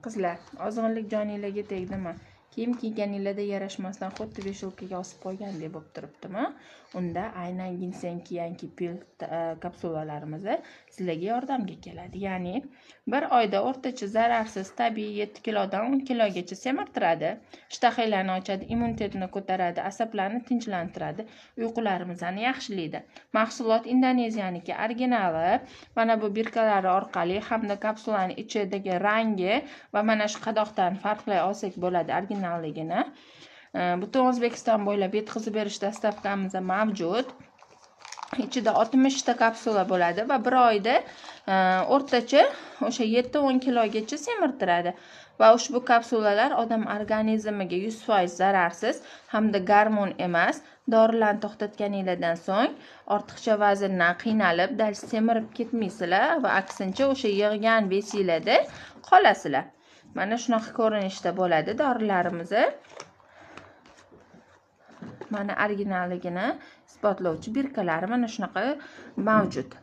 Qizlar, ozg'inlik joninglarga tegdimi? Kiyim kiyganinglarda yarashmasdan xuddi besholkaga osib qo'ygandek bo'lib turibdimi? Unda aynan ginsen kiyanki pil kapsulalarimiz sizlarga yordamga keladi. Ya'ni bir oyda o'rtacha zararsiz tabiiy 7 kilodan 10 kilogacha semirtiradi. Shtaxiylarni ochadi, immunitetni ko'taradi, asablarni tinchlantiradi, uyqularimizni yaxshilaydi. Mahsulot Indoneziyaniki originali. Mana bu birkalari orqali hamda kapsulaning ichidagi rangi va mana shu qadoqdan farqlay olsak bo'ladi originalligini. Butun O'zbekiston bo'ylab yetkazib berish dastavkamiz mavjud. Ichida 60 ta kapsula bo'ladi va bir oyda o'rtacha o'sha 7-10 kilogacha semirtiradi. Va ushbu kapsulalar odam organizmiga 100% zararsiz hamda gormon emas. Dorilarni to'xtatganinglardan so'ng ortiqcha vazndan qiynalib, semirib ketmaysizlar va aksincha o'sha yig'gan besinglarda qolasizlar. Mana shunaqa ko'rinishda bo'ladi dorilarimiz. Mana originalligini isbotlovchi birkalari mana shunaqa mavjud.